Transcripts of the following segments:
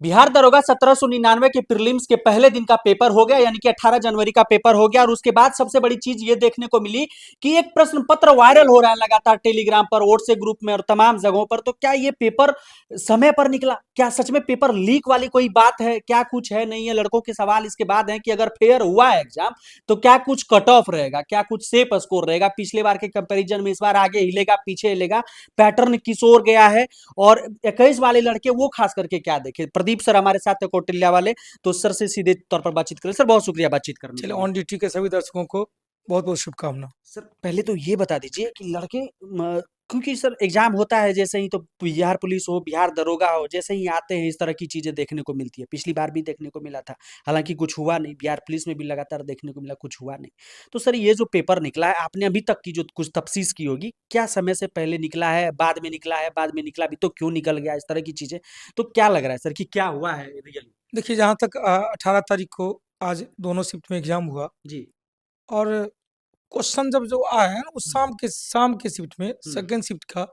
बिहार दरोगा 1799 के प्रीलिम्स के पहले दिन का पेपर हो गया, यानी कि 18 जनवरी का पेपर हो गया। और उसके बाद सबसे बड़ी चीज ये देखने को मिली कि एक प्रश्न पत्र वायरल हो रहा है लगातार टेलीग्राम पर, व्हाट्सएप ग्रुप में और तमाम जगहों पर। तो क्या ये पेपर समय पर निकला? क्या सच में पेपर लीक वाली कोई बात है? क्या कुछ है नहीं है? लड़कों के सवाल इसके बाद हैं कि अगर फेयर हुआ है एग्जाम तो क्या कुछ कट ऑफ रहेगा, क्या कुछ सेफ स्कोर रहेगा, पिछले बार के कंपेरिजन में इस बार आगे हिलेगा पीछे हिलेगा, पैटर्न किस ओर गया है। और 21 वाले लड़के वो खास करके क्या देखे। प्रदीप सर हमारे साथ है कौटिल्या वाले, तो सर से सीधे तौर पर बातचीत करें। सर बहुत शुक्रिया बातचीत करने चलिए, के लिए। ऑन ड्यूटी के सभी दर्शकों को बहुत बहुत शुभकामना। सर पहले तो ये बता दीजिए कि लड़के क्योंकि सर एग्जाम होता है जैसे ही, तो बिहार पुलिस हो बिहार दरोगा हो, जैसे ही आते हैं इस तरह की चीजें देखने को मिलती है। पिछली बार भी देखने को मिला था, हालांकि कुछ हुआ नहीं। बिहार पुलिस में भी लगातार देखने को मिला, कुछ हुआ नहीं। तो सर ये जो पेपर निकला है, आपने अभी तक की जो कुछ तफ्तीश की होगी, क्या समय से पहले निकला है, बाद में निकला है, बाद में निकला भी तो क्यों निकल गया, इस तरह की चीजें। तो क्या लग रहा है सर कि क्या हुआ है रियली? देखिए, जहाँ तक 18 तारीख को आज दोनों शिफ्ट में एग्जाम हुआ, जी। और क्वेश्चन जब जो आया है ना, उस हम्म, शाम के शिफ्ट में हम्म, सेकंड शिफ्ट का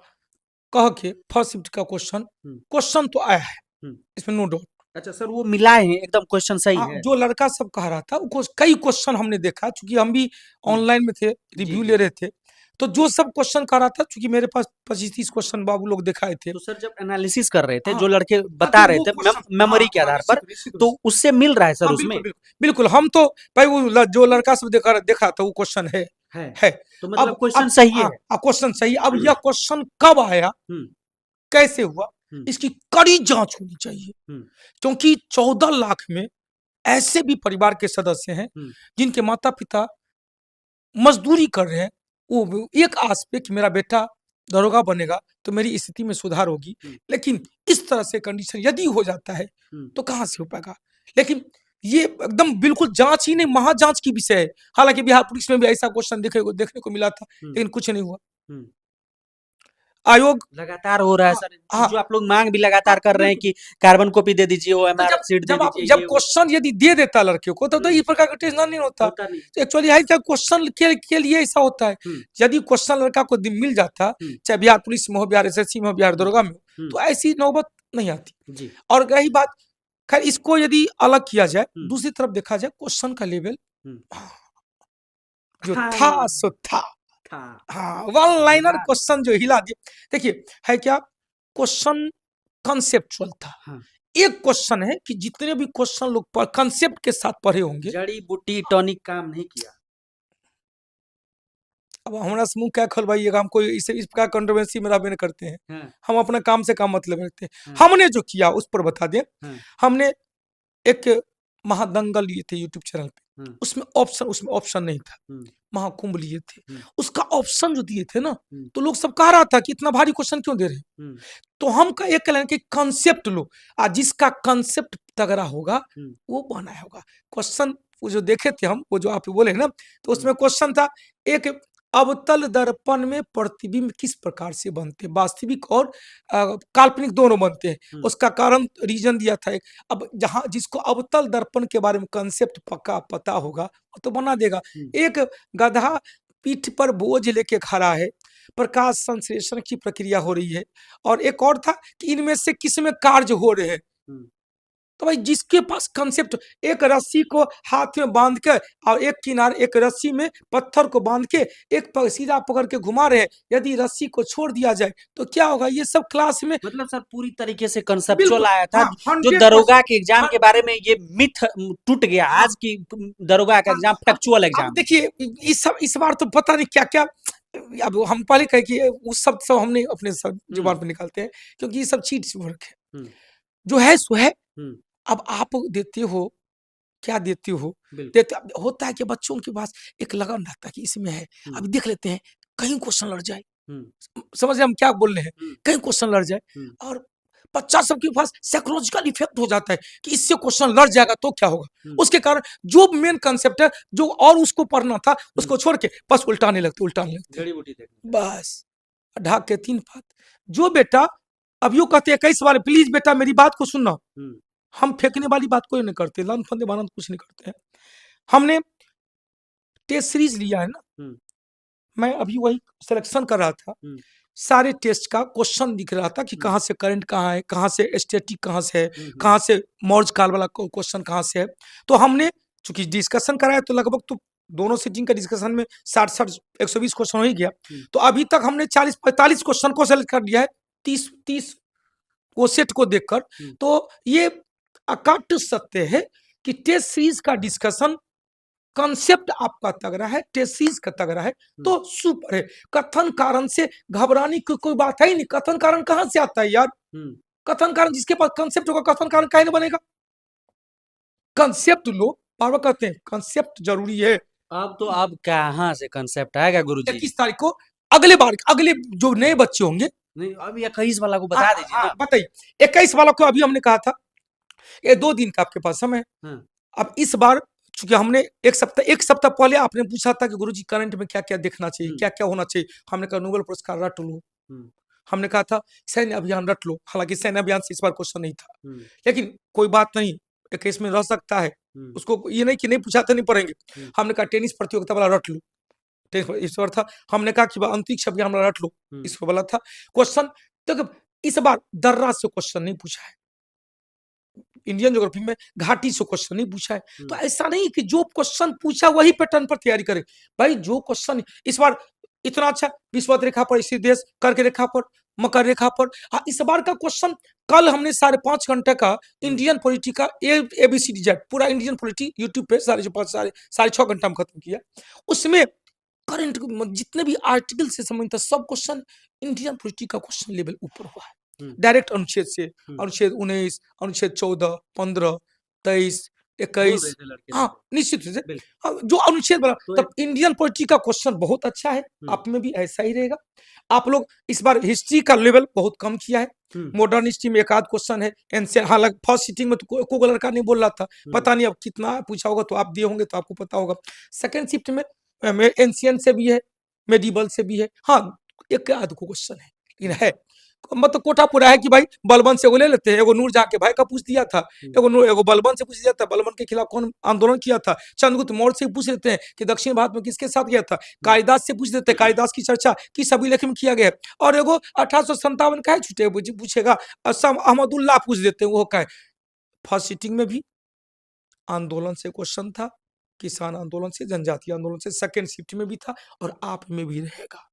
कह के फर्स्ट शिफ्ट का क्वेश्चन हम्म, क्वेश्चन तो आया है, हम्म। इसमें नो डाउट। अच्छा सर, वो मिलाए हैं एकदम, क्वेश्चन सही हाँ, है। जो लड़का सब कह रहा था वो कई क्वेश्चन हमने देखा, चूंकि हम भी हम्म, ऑनलाइन में थे, जी रिव्यू जी। ले रहे थे। तो जो सब क्वेश्चन कह रहा था, चूंकि मेरे पास 25-30 क्वेश्चन बाबू लोग दिखाए थे। तो सर जब एनालिसिस कर रहे थे, हाँ, जो लड़के हाँ, बता तो रहे वो थे क्वेश्चन, हाँ, मेमोरी के हाँ, आधार पर, निश्चित रूप तो से। उससे मिल रहा है सर हाँ, उसमें? बिल्कुल, बिल्कुल, बिल्कुल। हम तो भाई वो जो लड़का सब देखा था वो क्वेश्चन है है। है। तो मतलब क्वेश्चन अब सही हाँ, है। क्वेश्चन सही। अब यह क्वेश्चन कब आया, हम्म, कैसे हुआ, हम्म, इसकी कड़ी जांच होनी चाहिए। हम्म, क्योंकि 14 लाख में ऐसे भी परिवार के सदस्य हैं हम्म, जिनके माता पिता मजदूरी कर रहे हैं। वो एक आस पे कि मेरा बेटा दरोगा बनेगा तो मेरी स्थिति में सुधार होगी। हम्म, लेकिन इस तरह से कंडीशन यदि हो जाता है हम्म। तो कहाँ से हो पाएगा। लेकिन ये एकदम बिल्कुल जांच ही नहीं, महाजांच की विषय है। हालांकि बिहार पुलिस में भी ऐसा क्वेश्चन देखने को मिला था, हम्म, लेकिन कुछ नहीं हुआ। हम्म। आयोग, लगातार हो रहा है हाँ, सर, हाँ, जो आप लोग मांग भी हाँ, लगातार कर रहे हैं बिल्कुल। कि कार्बन कॉपी दे दीजिए, तो ओएमआर शीट दे दीजिए, जब ये वो। क्वेश्चन यदि दे देता लड़के को, तो हम्म, इस प्रकार का टेंशन नहीं होता। होता नहीं। तो एक्चुअली है क्या, क्वेश्चन के लिए ऐसा होता है। हम्म, यदि क्वेश्चन लड़का को मिल जाता, हम्म, चाहे बिहार पुलिस में हो, बिहार एसएससी में हो, बिहार हम्म, दरोगा में हो, हम्म। तो ऐसी नौबत नहीं आती। जी। और रही बात, खैर इसको यदि अलग किया जाए, हम्म, दूसरी तरफ देखा जाए, क्वेश्चन का लेवल हम्म। जो था हाँ, सो था। था। हाँ, वन लाइनर हिला दिया। क्वेश्चन जो हिला दिया। देखिए, है क्या, क्वेश्चन कंसेप्चुअल था। हाँ। एक क्वेश्चन है कि जितने भी क्वेश्चन लोग कंसेप्ट के साथ पढ़े होंगे। जड़ी बूटी टॉनिक काम नहीं किया। अब हमारा समूह क्या खोलवाइएगा, हम कोई इस प्रकार कंट्रोवर्सी में रहबे नहीं करते हैं। हाँ, हम अपना काम से काम मतलब रखते हैं। हाँ, हमने जो किया उस पर बता दें। हाँ, हमने एक महादंगल लिए थे यूट्यूब चैनल पे, हाँ, उसमें ऑप्शन नहीं था। हुँ, महाकुंभ लिए थे, हुँ, उसका ऑप्शन जो दिए थे ना, हुँ, तो लोग सब कह रहा था कि इतना भारी क्वेश्चन क्यों दे रहे हैं। हुँ, तो हम का एक कहना कि कंसेप्ट लो, जिसका कंसेप्ट तगड़ा होगा हुँ, वो बनाया होगा। क्वेश्चन वो जो देखे थे हम, वो जो आप बोले ना, तो हुँ, उसमें क्वेश्चन था एक, अवतल दर्पण में प्रतिबिंब किस प्रकार से बनते हैं, वास्तविक और काल्पनिक दोनों बनते हैं। हुँ, उसका कारण रीजन दिया था एक। अब जहां जिसको अवतल दर्पण के बारे में कंसेप्ट पक्का पता होगा वो तो बना देगा। हुँ, एक गधा पीठ पर बोझ लेके खड़ा है, प्रकाश संश्लेषण की प्रक्रिया हो रही है, और एक और था कि इनमें से किस में कार्य हो रहे हैं। हुँ। तो भाई जिसके पास कंसेप्ट, एक रस्सी को हाथ में बांध के और एक किनारे एक रस्सी में पत्थर को बांध के एक सीधा पकड़ के घुमा रहे हैं, यदि रस्सी को छोड़ दिया जाए तो क्या होगा, ये सब क्लास में। मतलब सर पूरी तरीके से कंसेप्चुअल बिल्कुल, आया था। हाँ, जो 100%। दरोगा के एग्जाम के बारे में ये मिथ टूट गया, हाँ, आज की दरोगा का हाँ, एग्जाम अब फैक्चुअल अब एग्जाम है। देखिए, इस बार तो पता नहीं क्या क्या। अब हम पहले कहे कि उस शब्द सब हमने अपने सब हुँ, जुबान पे निकालते हैं, क्योंकि ये सब चीट वर्क है। हुँ, जो है सो है। हुँ, अब आप देते हो, क्या देते हो, बिल्कुल। देते अब होता है कि बच्चों के पास एक लगन रहता है कि इसमें है। हुँ, अभी देख लेते हैं, कहीं क्वेश्चन लड़ जाए। हुँ, समझ रहे हम क्या बोल रहे हैं, हुँ, कहीं क्वेश्चन लड़ जाए। हुँ, और बच्चा सबके पास साइकोलॉजिकल इफेक्ट हो जाता है कि इससे क्वेश्चन लड़ जाएगा तो क्या होगा। हुँ, उसके कारण जो मेन कंसेप्ट है, जो और उसको पढ़ना था, हुँ। उसको छोड़ के बस उल्टाने लगते हैं। जड़ी-बूटी देखने लगते हैं। बस, ढाक के 3 बात। जो बेटा, अब यूँ कहते हैं 21 वाले, प्लीज़ बेटा मेरी बात को सुनना। हुँ, हम फेंकने वाली बात कोई नहीं करते, लन-फंदे वारंत कुछ नहीं करते हैं। हमने टेस्ट सीरीज़ लिया है ना, हुँ, मैं अभी वही सिलेक्शन कर रहा था। हुँ, सारे टेस्ट का क्वेश्चन दिख रहा था कि कहाँ से करंट कहाँ है, कहाँ से स्टैटिक कहाँ से है, हम्म, कहाँ से मौर्ज काल वाला क्वेश्चन कहाँ से है। तो हमने चूंकि डिस्कशन कराया तो लगभग तो दोनों सीटिंग का डिस्कशन में 60 120 क्वेश्चन हो ही गया। तो अभी तक हमने 40-45 क्वेश्चन को सेलेक्ट कर लिया है 30 वो सेट को देखकर। तो ये अकट सत्य है कि टेस्ट सीरीज का डिस्कशन कॉन्सेप्ट आपका तगड़ा है, टेस्ट सीरीज का तगड़ा है तो सुपर है। कथन कारण से घबराने की कोई बात है ही नहीं। कथन कारण कहाँ से आता है यार? कथन कारण जिसके पास कॉन्सेप्ट होगा कथन कारण काहे ना बनेगा? कॉन्सेप्ट लो, बार बार कहते हैं कॉन्सेप्ट जरूरी है। अब कहाँ से कंसेप्ट आएगा गुरुजी? 21 तारीख को अगले जो नए बच्चे होंगे, नहीं अभी 21 वाला को बता दीजिए ना। बताइए 21 वाला को अभी हमने कहा था ये 2 दिन का आपके पास समय है। अब इस बार चूंकि हमने एक सप्ताह पहले आपने पूछा था कि गुरुजी करंट में क्या क्या देखना चाहिए, क्या क्या होना चाहिए। हमने कहा नोबेल पुरस्कार रट लो। हमने कहा था सैन्य अभियान रट लो, हालांकि सैन्य अभियान से इस बार क्वेश्चन नहीं था, लेकिन कोई बात नहीं, 21 में रह सकता है। उसको ये नहीं कि नहीं पूछा तो नहीं पढ़ेंगे। हमने कहा टेनिस प्रतियोगिता वाला रट लो, इस बार था। हमने कहा कि अंतरिक्ष अभियान वाला रट लो, इस वाला था क्वेश्चन। तो इस बार दर्रा से क्वेश्चन नहीं पूछा है, इंडियन ज्योग्राफी में घाटी से क्वेश्चन नहीं पूछा है। तो ऐसा नहीं कि जो क्वेश्चन पूछा वही पैटर्न पर तैयारी करे भाई। जो क्वेश्चन इस बार इतना अच्छा विषुवत रेखा पर स्थित देश, कर्क रेखा पर, मकर रेखा पर। इस बार का क्वेश्चन कल हमने 5.5 घंटे का इंडियन पॉलिटी का ABCD पूरा इंडियन पॉलिटी यूट्यूब पे 6.5 घंटा में खत्म किया। उसमें करंट जितने भी आर्टिकल से संबंधित सब क्वेश्चन इंडियन पॉलिटी का क्वेश्चन लेवल ऊपर हुआ है। डायरेक्ट अनुच्छेद से, अनुच्छेद 19, अनुच्छेद 14, 15, 23, 21, हाँ निश्चित रूप से जो अनुच्छेद बना तब इंडियन पॉलिटी का क्वेश्चन बहुत अच्छा है। आप में भी ऐसा ही रहेगा। आप लोग इस बार हिस्ट्री का लेवल बहुत कम किया है। मॉडर्न हिस्ट्री में एक आध क्वेश्चन है, एंशिएंट, हालांकि फर्स्ट सीटिंग में तो कोई लड़का नहीं बोल रहा था, पता नहीं अब कितना पूछा होगा, तो आप दिए होंगे तो आपको पता होगा। सेकंड शिफ्ट में एंशिएंट से भी है, मेडिवल से भी है, हाँ एक आध को क्वेश्चन है, लेकिन है मतलब कोटा पूरा है कि भाई बलबन से वो ले लेते हैं। एगो नूरजहां के भाई का पूछ दिया था, एगो बलबन से पूछ दिया था, बलबन के खिलाफ कौन आंदोलन किया था। चंद्रगुप्त मौर्य से पूछ लेते हैं कि दक्षिण भारत में किसके साथ गया था। कालिदास से पूछ देते हैं, कालिदास की चर्चा किस अभिलेख में किया गया। और एगो 1857 का है छूटे पूछेगा, अहमदुल्लाह पूछ देते हैं, वो का है। फर्स्ट सीटिंग में भी आंदोलन से क्वेश्चन था, किसान आंदोलन से, जनजातीय आंदोलन से। सेकेंड शिफ्ट में भी था और आप में भी रहेगा।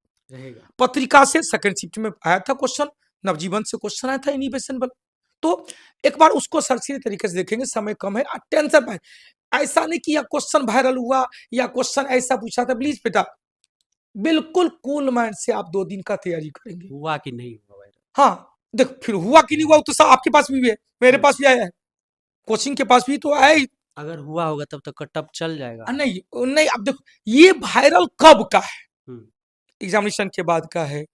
पत्रिका से सेकंड शिफ्ट में आया था क्वेश्चन, नवजीवन से क्वेश्चन आया था इनिवेशन बल। तो एक बार उसको सरसरी तरीके से देखेंगे, समय कम है, टेंशन में ऐसा नहीं कि यह क्वेश्चन वायरल हुआ या क्वेश्चन ऐसा पूछा था। प्लीज बेटा बिल्कुल कूल माइंड से आप 2 दिन का तैयारी करेंगे। हुआ कि नहीं हुआ वायरल? हाँ देख, फिर हुआ कि नहीं हुआ तो सब आपके पास भी है, मेरे पास भी आया है, कोचिंग के पास भी तो आया ही। अगर हुआ होगा तब तक कटअप चल जाएगा। नहीं अब देखो ये वायरल कब का है, एग्जामिनेशन के बाद का है,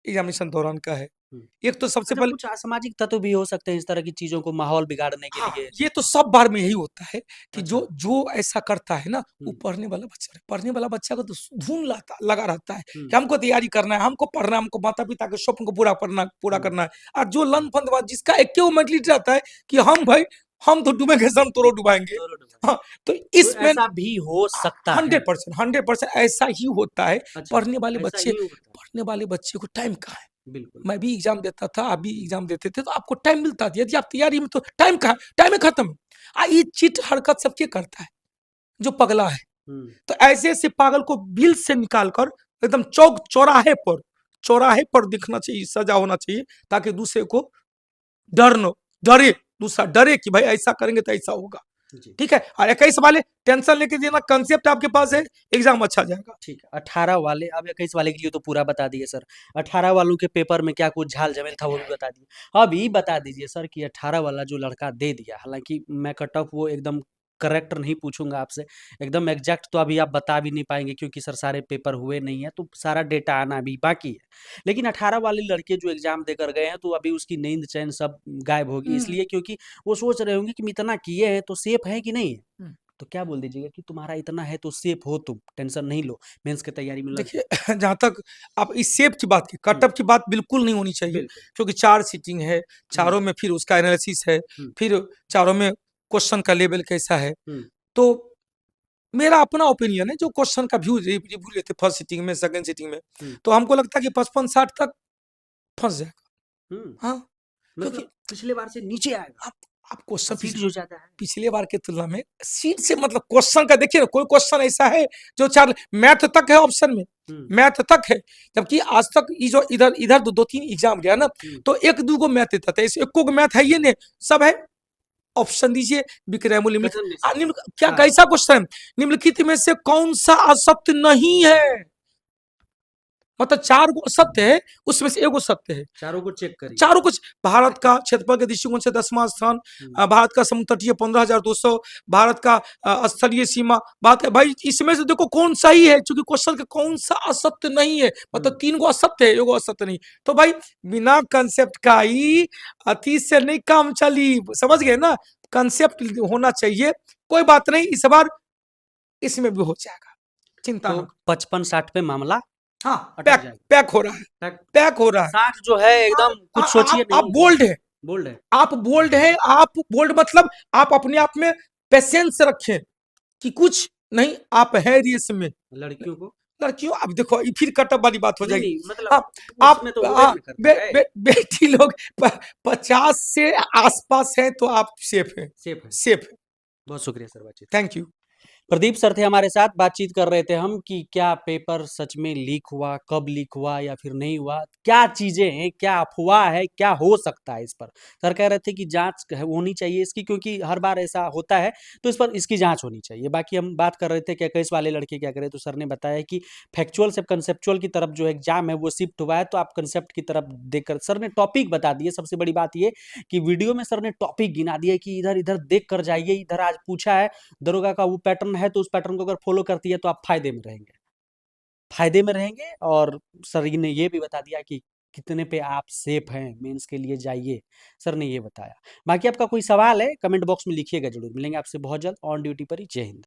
एग्जामिनेशन दौरान का है। एक तो सबसे पहले कुछ असामाजिक तत्व भी हो सकते हैं इस तरह की चीजों को माहौल बिगाड़ने के लिए। ये तो सब बार में यही होता है कि जो ऐसा करता है ना वो पढ़ने वाला बच्चा है। पढ़ने वाला बच्चा को तो धून लगा रहता है कि हमको तैयारी करना है, हमको पढ़ना है, हमको माता पिता के स्वप्न को पूरा करना है। और जो लन फंदबाज जिसका एक मेंटलिटी रहता है कि हम तो डूबेंगे, हम तो डुबाएंगे। हाँ, तो इसमें ऐसा भी हो सकता है। 100% ऐसा ही होता है। पढ़ने वाले बच्चे को टाइम कहाँ है? बिल्कुल, मैं भी एग्जाम देता था, आप भी एग्जाम देते थे, तो आपको टाइम मिलता था। यदि आप तैयारी में, तो टाइम कहाँ, टाइम खत्म। ये चीट हरकत सबके करता है जो पगला है। तो ऐसे पागल को बिल से निकालकर एकदम चौराहे पर दिखना चाहिए, सजा होना चाहिए, ताकि दूसरे को दूसरा डरे कि भाई ऐसा करेंगे तो ऐसा होगा। ठीक है। और 21 वाले टेंशन लेके देना, कंसेप्ट आपके पास है, एग्जाम अच्छा जाएगा। ठीक है। 18 वाले, अब 21 वाले के लिए तो पूरा बता दिए सर। 18 वालों के पेपर में क्या कुछ झाल जमेल था वो भी बता दिए। अब ये बता दीजिए सर कि 18 वाला जो लड़का दे दिया, हालांकि मैं कट ऑफ वो एकदम करेक्ट नहीं पूछूंगा आपसे, एकदम एग्जैक्ट तो अभी आप बता भी नहीं पाएंगे क्योंकि सर सारे पेपर हुए नहीं है, तो सारा डेटा आना अभी बाकी है। लेकिन 18 वाले लड़के जो एग्जाम देकर गए हैं तो अभी उसकी नींद चैन सब गायब होगी, इसलिए क्योंकि वो सोच रहे होंगे कि इतना किए हैं तो सेफ है कि नहीं है। तो क्या बोल दीजिएगा कि तुम्हारा इतना है तो सेफ हो, तुम टेंशन नहीं लो, मेंस की तैयारी में देखिए जहां तक आप इस सेफ की बात की, कटअप की बात बिल्कुल नहीं होनी चाहिए, क्योंकि 4 सीटिंग है, चारों में फिर उसका एनालिसिस है, फिर चारों में क्वेश्चन का लेवल कैसा है। तो मेरा अपना ओपिनियन है, जो क्वेश्चन का रिव्यू लेते फर्स्ट सीटिंग में, सेकंड सीटिंग में, तो हमको लगता है कि 55-60 तक फंस जाएगा। हम्म, हाँ, क्योंकि मतलब पिछले बार से नीचे आएगा आप क्वेश्चन सीट जो ज्यादा है। पिछले बार की तुलना में सीट से मतलब क्वेश्चन का देखिए ना, कोई क्वेश्चन ऐसा है जो चार मैथ तक है ऑप्शन में, मैथ तक है, जबकि आज तक ये जो इधर इधर दो तीन एग्जाम गया ना, तो एक दो गो मैथ देता था, इसे एको गो मैथ है ये नहीं, सब है। ऑप्शन दीजिए, विक्रय मूल्य कथन में से। निम्न क्या हाँ। कैसा क्वेश्चन है, निम्नलिखित में से कौन सा असत्य नहीं है, मतलब चार गो सत्य है, उसमें से एगो सत्य है, चारों को चेक करिए। चारों कुछ। भारत का क्षेत्रफल के दृष्टिकोण से 10वां स्थान, भारत का समुद्र तटीय 15,200, भारत का स्थलीय सीमा, बात है भाई, इसमें से देखो कौन सही है, क्योंकि क्वेश्चन का कौन सा असत्य नहीं है, मतलब तीन गो असत्य है, एगो असत्य नहीं, तो भाई बिना कंसेप्ट का ही अति से नहीं काम चली, समझ गए ना, कंसेप्ट होना चाहिए। कोई बात नहीं, इस बार इसमें भी हो जाएगा, चिंता तो न। 55-60 पे मामला हाँ, अटक जाएगा। पैक हो रहा है, पैक हो रहा है। 60 जो है एकदम कुछ सोचिए आप नहीं। बोल्ड है, बोल्ड है। आप बोल्ड है, आप बोल्ड मतलब आप अपने आप में पेशेंस रखें कि कुछ नहीं, आप है रेस में। लड़कियों को, लड़कियों अब देखो ये फिर कटअप वाली बात हो नहीं जाएगी। नहीं मतलब आप उसमें तो वो वेट में करता है। बेटी लोग 50 से आसपास है तो आप सेफ है, सेफ है। सेफ है। बहुत शुक्रिया सर बातचीत। Thank you. प्रदीप सर थे हमारे साथ, बातचीत कर रहे थे हम कि क्या पेपर सच में लीक हुआ, कब लीक हुआ या फिर नहीं हुआ, क्या चीजें हैं, क्या अफवाह है, क्या हो सकता है इस पर। सर कह रहे थे कि जांच होनी चाहिए इसकी, क्योंकि हर बार ऐसा होता है, तो इस पर इसकी जांच होनी चाहिए। बाकी हम बात कर रहे थे कि इक्कीस वाले लड़के क्या करे, तो सर ने बताया कि फैक्चुअल से कंसेप्चुअल की तरफ जो एग्जाम है वो शिफ्ट हुआ है, तो आप कंसेप्ट की तरफ देखकर, सर ने टॉपिक बता दिए। सबसे बड़ी बात ये कि वीडियो में सर ने टॉपिक गिना दिया कि इधर इधर देख कर जाइए, इधर आज पूछा है दरोगा का वो पैटर्न है, तो उस पैटर्न को अगर फॉलो करती है तो आप फायदे में रहेंगे, फायदे में रहेंगे। और सर ने ये भी बता दिया कि कितने पे आप सेफ हैं, मेंस के लिए जाइए, सर ने ये बताया। बाकी आपका कोई सवाल है कमेंट बॉक्स में लिखिएगा, जरूर मिलेंगे आपसे बहुत जल्द ऑन ड्यूटी पर ही। जय हिंद।